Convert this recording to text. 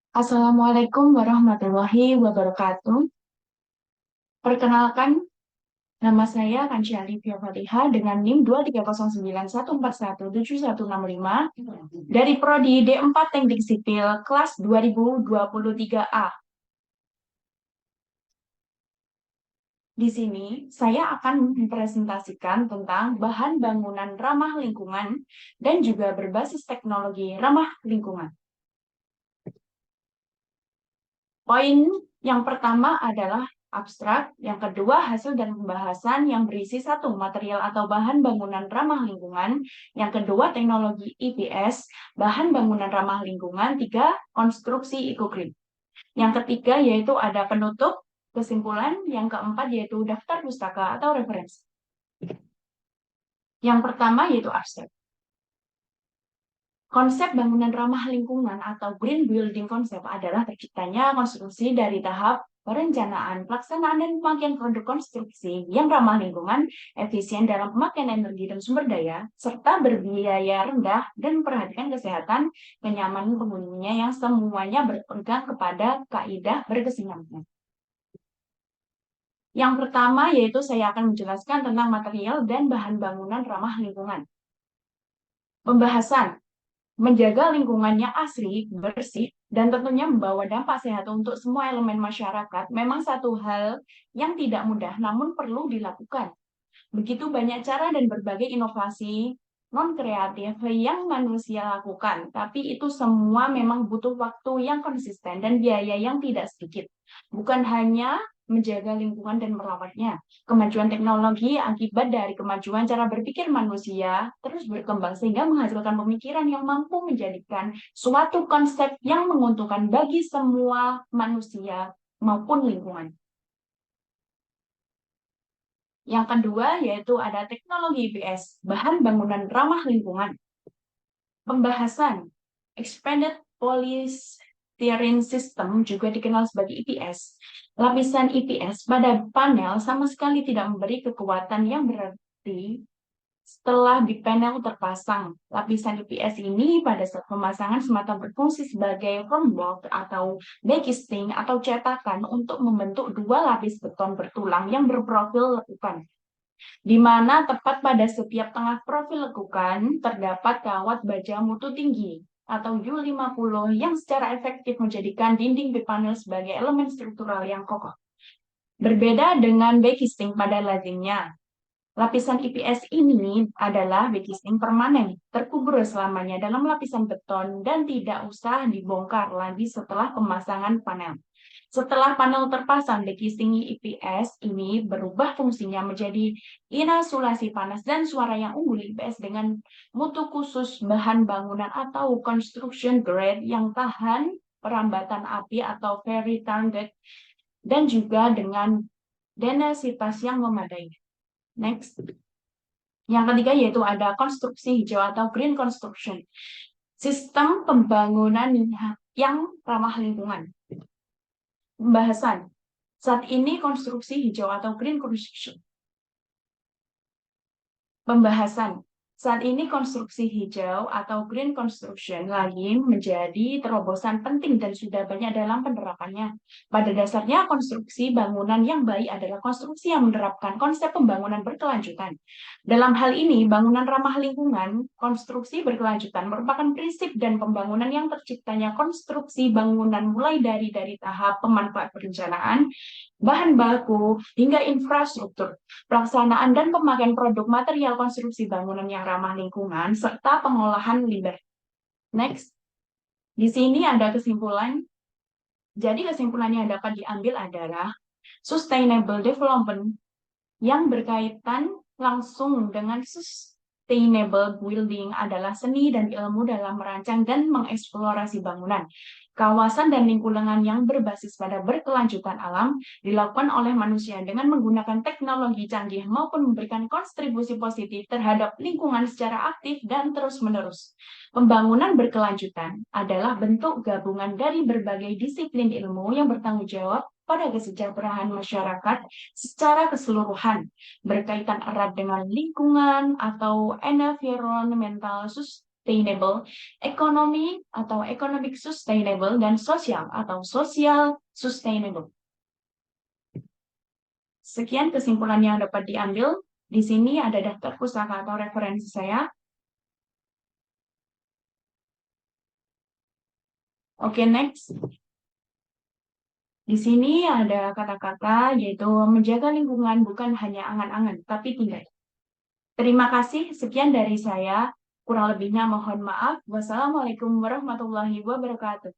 Assalamualaikum warahmatullahi wabarakatuh. Perkenalkan, nama saya Kancia Alifia Fatihah dengan NIM 23091417165 dari Prodi D4 Teknik Sipil kelas 2023A. Di sini, saya akan mempresentasikan tentang bahan bangunan ramah lingkungan dan juga berbasis teknologi ramah lingkungan. Poin yang pertama adalah abstrak, yang kedua hasil dan pembahasan yang berisi satu material atau bahan bangunan ramah lingkungan, yang kedua teknologi IPS, bahan bangunan ramah lingkungan, tiga konstruksi eco-green. Yang ketiga yaitu ada penutup, kesimpulan, yang keempat yaitu daftar pustaka atau referensi. Yang pertama yaitu abstrak. Konsep bangunan ramah lingkungan atau green building concept adalah terciptanya konstruksi dari tahap perencanaan, pelaksanaan, dan pemakaian produk konstruksi yang ramah lingkungan, efisien dalam pemakaian energi dan sumber daya, serta berbiaya rendah dan memperhatikan kesehatan, kenyamanan penghuninya yang semuanya berpegang kepada kaidah berkesinambungan. Yang pertama yaitu saya akan menjelaskan tentang material dan bahan bangunan ramah lingkungan. Pembahasan menjaga lingkungannya asri, bersih, dan tentunya membawa dampak sehat untuk semua elemen masyarakat memang satu hal yang tidak mudah, namun perlu dilakukan. Begitu banyak cara dan berbagai inovasi non-kreatif yang manusia lakukan, tapi itu semua memang butuh waktu yang konsisten dan biaya yang tidak sedikit. Bukan hanya menjaga lingkungan dan merawatnya. Kemajuan teknologi akibat dari kemajuan cara berpikir manusia terus berkembang sehingga menghasilkan pemikiran yang mampu menjadikan suatu konsep yang menguntungkan bagi semua manusia maupun lingkungan. Yang kedua yaitu ada teknologi IPS, bahan bangunan ramah lingkungan. Pembahasan Expanded Polystyrene System juga dikenal sebagai IPS. Lapisan IPS pada panel sama sekali tidak memberi kekuatan yang berarti setelah di panel terpasang. Lapisan IPS ini pada saat pemasangan semata berfungsi sebagai formwork atau backcasting atau cetakan untuk membentuk dua lapis beton bertulang yang berprofil lekukan, di mana tepat pada setiap tengah profil lekukan terdapat kawat baja mutu tinggi atau U50 yang secara efektif menjadikan dinding panel sebagai elemen struktural yang kokoh. Berbeda dengan backcasting pada lazimnya, lapisan IPS ini adalah backcasting permanen, terkubur selamanya dalam lapisan beton dan tidak usah dibongkar lagi setelah pemasangan panel. Setelah panel terpasang, backcasting IPS ini berubah fungsinya menjadi insulasi panas dan suara yang unggul IPS dengan mutu khusus bahan bangunan atau construction grade yang tahan perambatan api atau very retardant dan juga dengan densitas yang memadai. Next. Yang ketiga yaitu ada konstruksi hijau atau green construction. Sistem pembangunan yang ramah lingkungan. Pembahasan. Saat ini konstruksi hijau atau green construction. Pembahasan. Saat ini konstruksi hijau atau green construction lagi menjadi terobosan penting dan sudah banyak dalam penerapannya. Pada dasarnya konstruksi bangunan yang baik adalah konstruksi yang menerapkan konsep pembangunan berkelanjutan. Dalam hal ini, bangunan ramah lingkungan, konstruksi berkelanjutan merupakan prinsip dan pembangunan yang terciptanya konstruksi bangunan mulai dari tahap pemanfaat perencanaan, bahan baku, hingga infrastruktur, pelaksanaan dan pemakaian produk material konstruksi bangunan yang ramah lingkungan, serta pengolahan limbah. Next, di sini ada kesimpulan. Jadi kesimpulan yang dapat diambil adalah sustainable development yang berkaitan langsung dengan sustainable building adalah seni dan ilmu dalam merancang dan mengeksplorasi bangunan, kawasan dan lingkungan yang berbasis pada berkelanjutan alam dilakukan oleh manusia dengan menggunakan teknologi canggih maupun memberikan kontribusi positif terhadap lingkungan secara aktif dan terus-menerus. Pembangunan berkelanjutan adalah bentuk gabungan dari berbagai disiplin ilmu yang bertanggung jawab pada kesejahteraan masyarakat secara keseluruhan, berkaitan erat dengan lingkungan atau environmental sustainable, ekonomi atau economic sustainable, dan sosial atau social sustainable. Sekian kesimpulan yang dapat diambil. Di sini ada daftar pustaka atau referensi saya. Oke, next. Di sini ada kata-kata yaitu menjaga lingkungan bukan hanya angan-angan, tapi tindak. Terima kasih, sekian dari saya. Kurang lebihnya mohon maaf. Wassalamualaikum warahmatullahi wabarakatuh.